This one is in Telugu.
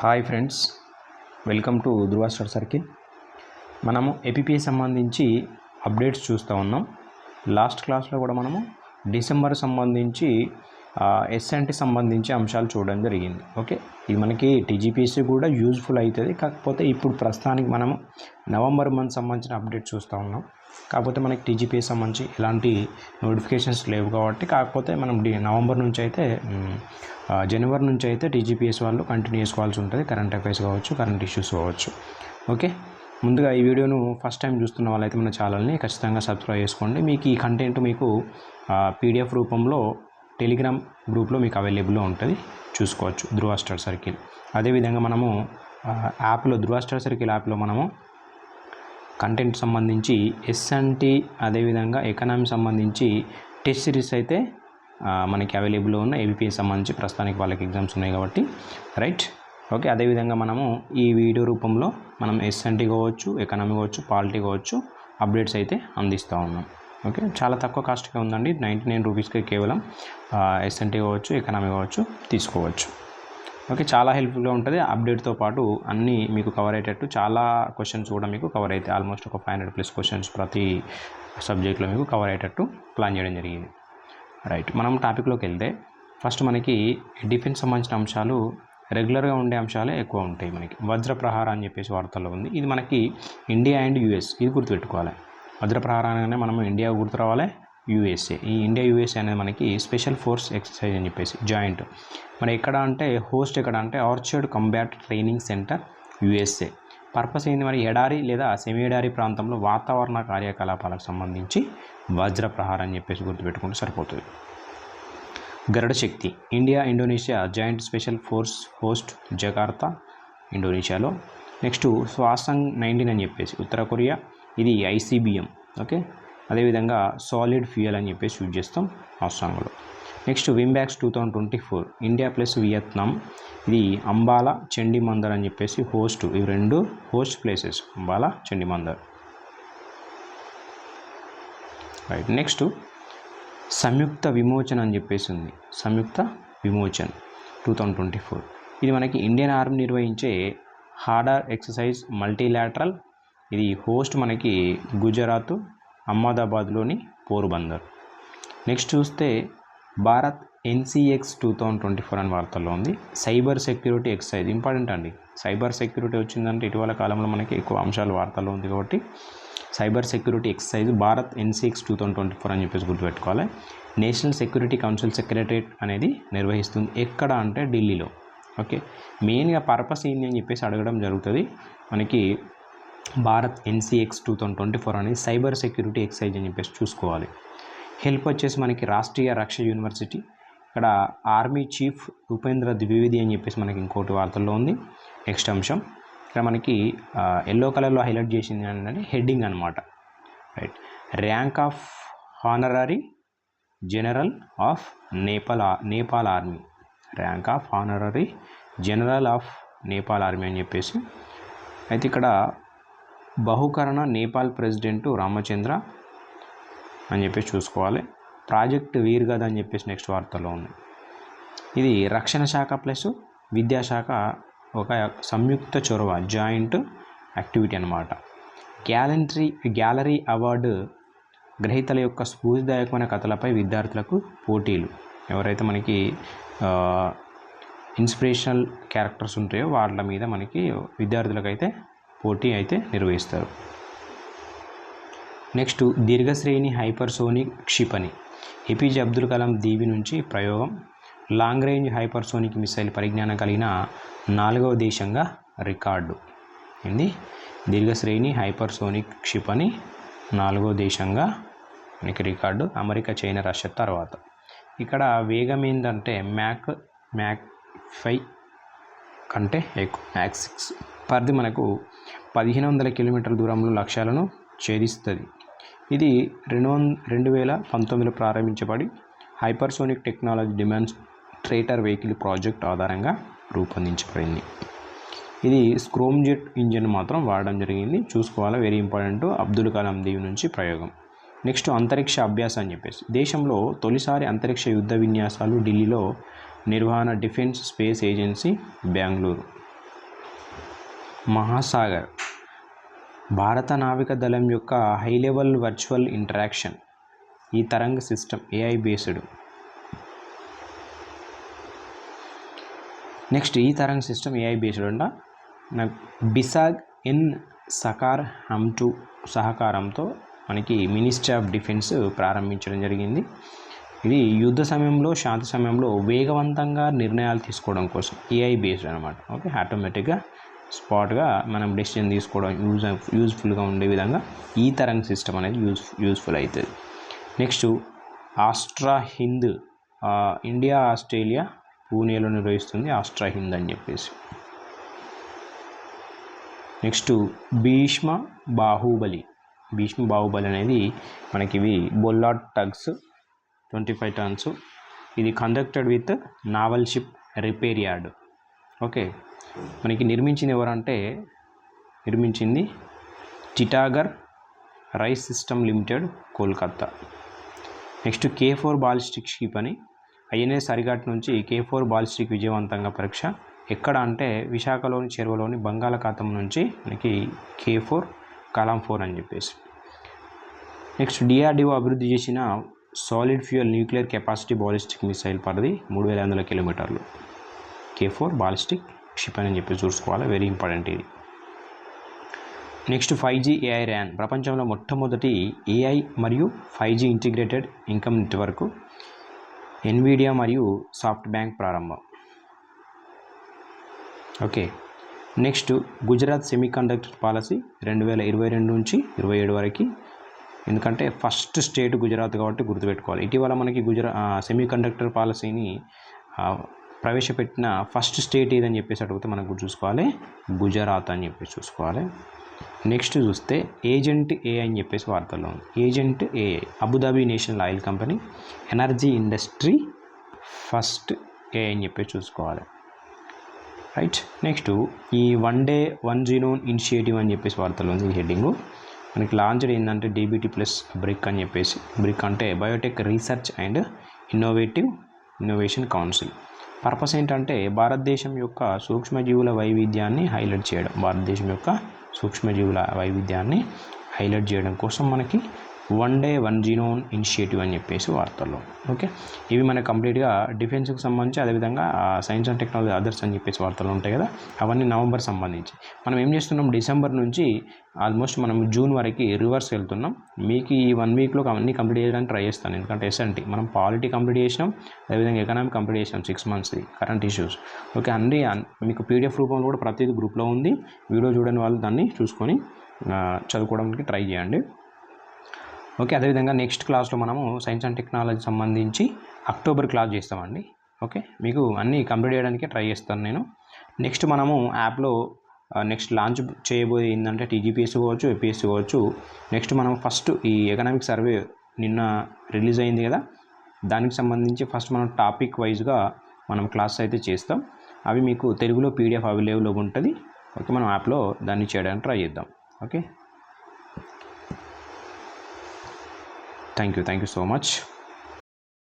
Hi friends, welcome to Dhruva study circle. మనము ఏపీపీ సంబంధించి అప్డేట్స్ చూస్తూ ఉన్నాం. లాస్ట్ క్లాస్లో కూడా మనము డిసెంబర్ సంబంధించి ఎస్ఎన్టీ సంబంధించి అంశాలు చూడడం జరిగింది. ఓకే, ఇది మనకి టీజీపీసీ కూడా యూజ్ఫుల్ అవుతుంది. కాకపోతే ఇప్పుడు ప్రస్తుతానికి మనము నవంబర్ మంత్ సంబంధించిన అప్డేట్ చూస్తూ ఉన్నాం. కాకపోతే మనకి టీజీపీఎస్ సంబంధించి ఎలాంటి నోటిఫికేషన్స్ లేవు కాబట్టి, కాకపోతే మనం నవంబర్ నుంచి అయితే జనవరి నుంచి అయితే టీజీపీఎస్ వాళ్ళు కంటిన్యూ చేసుకోవాల్సి ఉంటుంది. కరెంట్ అఫైర్స్ కావచ్చు, కరెంట్ ఇష్యూస్ కావచ్చు. ఓకే, ముందుగా ఈ వీడియోను ఫస్ట్ టైం చూస్తున్న వాళ్ళైతే మన ఛానల్ని ఖచ్చితంగా సబ్స్క్రైబ్ చేసుకోండి. మీకు ఈ కంటెంట్ మీకు పీడిఎఫ్ రూపంలో టెలిగ్రామ్ గ్రూప్లో మీకు అవైలబుల్లో ఉంటుంది, చూసుకోవచ్చు. ధృవ స్టడీ సర్కిల్. అదేవిధంగా మనము యాప్లో ధృవ స్టడీ సర్కిల్ యాప్లో మనము కంటెంట్ సంబంధించి ఎస్ఎన్టీ అదేవిధంగా ఎకనామీ సంబంధించి టెస్ట్ సిరీస్ అయితే మనకి అవైలబుల్లో ఉన్న ఏబీపీఎస్ సంబంధించి ప్రస్తుతానికి వాళ్ళకి ఎగ్జామ్స్ ఉన్నాయి కాబట్టి రైట్. ఓకే, అదేవిధంగా మనము ఈ వీడియో రూపంలో మనం ఎస్ఎన్టీ కావచ్చు, ఎకనామీ కావచ్చు, పాలిటీ కావచ్చు అప్డేట్స్ అయితే అందిస్తూ ఉన్నాం. ఓకే, చాలా తక్కువ కాస్ట్గా ఉందండి. 99 రూపీస్కి కేవలం ఎస్ఎన్టీ కావచ్చు, ఎకనామీ కావచ్చు తీసుకోవచ్చు. ఓకే, చాలా హెల్ప్ఫుల్గా ఉంటుంది. అప్డేట్తో పాటు అన్నీ మీకు కవర్ అయ్యేటట్టు చాలా క్వశ్చన్స్ కూడా మీకు కవర్ అవుతాయి. ఆల్మోస్ట్ ఒక 500+ క్వశ్చన్స్ ప్రతి సబ్జెక్ట్లో మీకు కవర్ అయ్యేటట్టు ప్లాన్ చేయడం జరిగింది. రైట్, మనం టాపిక్లోకి వెళ్తే ఫస్ట్ మనకి డిఫెన్స్ సంబంధించిన అంశాలు రెగ్యులర్గా ఉండే అంశాలే ఎక్కువ ఉంటాయి. మనకి వజ్రప్రహార అని చెప్పేసి వార్తల్లో ఉంది. ఇది మనకి ఇండియా అండ్ యుఎస్, ఇది గుర్తుపెట్టుకోవాలి. వజ్రప్రహార అనగానే మనం ఇండియా గుర్తు రావాలి, యుఎస్ఏ. ఈ ఇండియా యుఎస్ఏ అనేది మనకి స్పెషల్ ఫోర్స్ ఎక్సర్సైజ్ అని చెప్పేసి జాయింట్. మరి ఎక్కడ అంటే హోస్ట్ ఎక్కడ అంటే orchard combat training centre USA. Purpose ఏంది మరి? ఎడారి లేదా సెమీ ఎడారి ప్రాంతంలో వాతావరణ కార్యకలాపాలకు సంబంధించి వజ్రప్రహార అని చెప్పేసి గుర్తుపెట్టుకుంటే సరిపోతుంది. Garuda Shakti India Indonesia joint special force host Jakarta ఇండోనేషియాలో. నెక్స్ట్ స్వాసంగ్ 19 అని చెప్పేసి ఉత్తర కొరియా, ఇది ఐసీబీఎం. ఓకే, అదేవిధంగా సాలిడ్ ఫ్యూయల్ అని చెప్పేసి యూజ్ చేస్తాం ఆస్ట్రాంగ్లో. Next VINBAX 2024 India plus Vietnam, ఇది అంబాలా చండీమందర్ అని చెప్పేసి హోస్ట్. ఇవి రెండు host places, Ambala Chandimandir. Right, next Samyukt Vimochan అని చెప్పేసి ఉంది. సంయుక్త విమోచన్ 2024 ఇది మనకి ఇండియన్ ఆర్మీ నిర్వహించే హార్డర్ ఎక్సర్సైజ్ మల్టీలాటరల్. ఇది హోస్ట్ మనకి గుజరాత్ అహ్మదాబాద్లోని పోర్బందర్. నెక్స్ట్ చూస్తే భారత్ ఎన్సీఎక్స్ 2024 అని వార్తల్లో ఉంది. సైబర్ సెక్యూరిటీ ఎక్సర్సైజ్ ఇంపార్టెంట్ అండి. సైబర్ సెక్యూరిటీ వచ్చిందంటే ఇటీవల కాలంలో మనకి ఎక్కువ అంశాలు వార్తల్లో ఉంది కాబట్టి సైబర్ సెక్యూరిటీ ఎక్సర్సైజ్ భారత్ ఎన్సీఎక్స్ 2024 అని చెప్పేసి గుర్తుపెట్టుకోవాలి. నేషనల్ సెక్యూరిటీ కౌన్సిల్ సెక్రటరేట్ అనేది నిర్వహిస్తుంది. ఎక్కడ అంటే ఢిల్లీలో. ఓకే, మెయిన్గా పర్పస్ ఏంటి అని చెప్పేసి అడగడం జరుగుతుంది మనకి. భారత్ ఎన్సీఎక్స్ 2024 అనేది సైబర్ సెక్యూరిటీ ఎక్సర్సైజ్ అని చెప్పేసి చూసుకోవాలి. హెల్ప్ వచ్చేసి మనకి రాష్ట్రీయ రక్షణ యూనివర్సిటీ. ఇక్కడ ఆర్మీ చీఫ్ ఉపేంద్ర ద్వివేది అని చెప్పేసి మనకి ఇంకోటి వార్తల్లో ఉంది. నెక్స్ట్ అంశం ఇక్కడ మనకి ఎల్లో కలర్లో హైలైట్ చేసింది అంటే హెడ్డింగ్ అనమాట. Right, rank of honorary general of Nepal army. Rank of honorary general of Nepal army అని చెప్పేసి. అయితే ఇక్కడ బహుకరణ నేపాల్ ప్రెసిడెంట్ రామచంద్ర అని చెప్పేసి చూసుకోవాలి. ప్రాజెక్ట్ వీర్గద్ అని చెప్పేసి నెక్స్ట్ వార్తలో ఉంది. ఇది రక్షణ శాఖ ప్లస్ విద్యాశాఖ ఒక సంయుక్త చొరవ, జాయింట్ యాక్టివిటీ అనమాట. గ్యాలరీ అవార్డు గ్రహీతల యొక్క స్ఫూర్తిదాయకమైన కథలపై విద్యార్థులకు పోటీలు. ఎవరైతే మనకి ఇన్స్పిరేషనల్ క్యారెక్టర్స్ ఉంటాయో వాళ్ళ మీద మనకి విద్యార్థులకైతే పోటీ అయితే నిర్వహిస్తారు. నెక్స్ట్ దీర్ఘశ్రేణి హైపర్సోనిక్ క్షిపణి. ఏపీజే అబ్దుల్ కలాం దీవి నుంచి ప్రయోగం. లాంగ్ రేంజ్ హైపర్సోనిక్ మిసైల్ పరిజ్ఞానం కలిగిన 4వ దేశంగా రికార్డు. ఏంది? దీర్ఘశ్రేణి హైపర్సోనిక్ క్షిపణి 4వ దేశంగా మనకి రికార్డు. అమెరికా, చైనా, రష్యా తర్వాత. ఇక్కడ వేగం ఏంటంటే మ్యాక్ 5 కంటే ఎక్కువ, మ్యాక్ 6. పరిధి మనకు 1500 కిలోమీటర్ల దూరంలో లక్ష్యాలను ఛేదిస్తుంది. ఇది 2019లో ప్రారంభించబడి hypersonic technology demonstrator vehicle project ఆధారంగా రూపొందించబడింది. ఇది స్క్రోమ్జెట్ ఇంజిన్ మాత్రం వాడడం జరిగింది, చూసుకోవాలి. Very important. అబ్దుల్ కలాం దీవి నుంచి ప్రయోగం. నెక్స్ట్ అంతరిక్ష అభ్యాసం అని చెప్పేసి దేశంలో తొలిసారి అంతరిక్ష యుద్ధ విన్యాసాలు ఢిల్లీలో నిర్వహణ. Defence space agency Bengaluru. Mahasagar భారత నావిక దళం యొక్క హై లెవెల్ వర్చువల్ ఇంటరాక్షన్. ఈ తరంగ సిస్టమ్ AI బేస్డ్. నెక్స్ట్ ఈ తరంగ సిస్టమ్ AI బేస్డ్ అంట. బిసాగ్ ఇన్ సకార్ హమ్2 సహకారంతో మనకి మినిస్ట్రీ ఆఫ్ డిఫెన్స్ ప్రారంభించడం జరిగింది. ఇది యుద్ధ సమయంలో, శాంతి సమయంలో వేగవంతంగా నిర్ణయాలు తీసుకోవడం కోసం AI బేస్డ్ అనమాట. ఓకే, ఆటోమేటిక్గా స్పాట్గా మనం డెసిషన్ తీసుకోవడం యూజ్ఫుల్గా ఉండే విధంగా ఈ తరంగ సిస్టమ్ అనేది యూజ్ఫుల్ అవుతుంది. నెక్స్ట్ ఆస్ట్రా హింద్, ఇండియా ఆస్ట్రేలియా పూణేలో నిర్వహిస్తుంది ఆస్ట్రా హింద్ అని చెప్పేసి. నెక్స్ట్ భీష్మ బాహుబలి అనేది మనకి ఇవి బొల్లాట్ టగ్స్ 25 టన్స్. ఇది conducted with naval ship repair yard. Okay, మనకి నిర్మించింది Titagarh rail system limited, Kolkata. Next K4 ballistic ship అని INS అరిఘాట్ నుంచి K4 బాలిస్టిక్ విజయవంతంగా పరీక్ష. ఎక్కడ అంటే విశాఖలోని చెరువులోని బంగాళాఖాతం నుంచి మనకి K4 కలాం 4 అని చెప్పేసి. నెక్స్ట్ DRDO అభివృద్ధి చేసిన solid fuel nuclear capacity ballistic missile పరిధి 3500 కిలోమీటర్లు. K4 బాలిస్టిక్ షిప్ అని చెప్పి చూసుకోవాలి, వెరీ ఇంపార్టెంట్ ఇది. నెక్స్ట్ 5G AI RAN, ప్రపంచంలో మొట్టమొదటి AI మరియు 5G integrated income network Nvidia మరియు సాఫ్ట్ బ్యాంక్ ప్రారంభం. Okay, next Gujarat semiconductor policy 2022 నుంచి 27 వరకు. ఎందుకంటే ఫస్ట్ స్టేట్ గుజరాత్ కాబట్టి గుర్తుపెట్టుకోవాలి. ఇటీవల మనకి సెమీకండక్టర్ పాలసీని ప్రవేశపెట్టిన ఫస్ట్ స్టేట్ ఏదని చెప్పేసి అడిగితే మనకు చూసుకోవాలి గుజరాత్ అని చెప్పేసి చూసుకోవాలి. నెక్స్ట్ చూస్తే ఏజెంట్ AI అని చెప్పేసి వార్తల్లో ఉంది. Agent AI Abu Dhabi national oil company energy industry first AI అని చెప్పేసి చూసుకోవాలి. రైట్, నెక్స్ట్ ఈ 1 డే 1 జీనోమ్ ఇనిషియేటివ్ అని చెప్పేసి వార్తల్లో ఉంది. ఈ హెడ్డింగు మనకి లాంచ్డ్ ఏంటంటే DBT ప్లస్ బ్రిక్ అని చెప్పేసి. బ్రిక్ అంటే Biotech research and innovation council. Purpose ఏంటంటే భారతదేశం యొక్క సూక్ష్మజీవుల వైవిధ్యాన్ని హైలైట్ చేయడం కోసం మనకి 1 డే 1 జీనోమ్ ఇనిషియేటివ్ అని చెప్పేసి వార్తల్లో. ఓకే, ఇవి మనకు కంప్లీట్గా డిఫెన్స్కి సంబంధించి, అదేవిధంగా సైన్స్ అండ్ టెక్నాలజీ అదర్స్ అని చెప్పేసి వార్తలు ఉంటాయి కదా, అవన్నీ నవంబర్ సంబంధించి. మనం ఏం చేస్తున్నాం, డిసెంబర్ నుంచి ఆల్మోస్ట్ మనం జూన్ వరకు రివర్స్ వెళ్తున్నాం. మీకు ఈ 1 వీక్లో అన్నీ కంప్లీట్ చేయడానికి ట్రై చేస్తాను. ఎందుకంటే SNT మనం పాలిటీ కంప్లీట్ చేసినాం, అదేవిధంగా ఎకనామిక్ కంప్లీట్ చేసినాం 6 మంత్స్ది కరెంట్ ఇష్యూస్. ఓకే, అన్నీ మీకు PDF రూపంలో కూడా ప్రతిదీ గ్రూప్లో ఉంది. వీడియో చూడని వాళ్ళు దాన్ని చూసుకొని చదువుకోవడానికి ట్రై చేయండి. ఓకే, అదేవిధంగా నెక్స్ట్ క్లాస్లో మనము సైన్స్ అండ్ టెక్నాలజీ సంబంధించి అక్టోబర్ క్లాస్ చేస్తామండి. ఓకే, మీకు అన్నీ కంప్లీట్ చేయడానికే ట్రై చేస్తాను నేను. నెక్స్ట్ మనము యాప్లో నెక్స్ట్ లాంచ్ చేయబోయే ఏంటంటే TGPSC కావచ్చు, APSC కావచ్చు. నెక్స్ట్ మనం ఫస్ట్ ఈ ఎకనామిక్ సర్వే నిన్న రిలీజ్ అయింది కదా, దానికి సంబంధించి ఫస్ట్ మనం టాపిక్ వైజ్గా మనం క్లాస్ అయితే చేస్తాం. అవి మీకు తెలుగులో PDF అవైలబుల్గా ఉంటుంది. ఓకే, మనం యాప్లో దాన్ని చేయడానికి ట్రై చేద్దాం. Okay, thank you so much.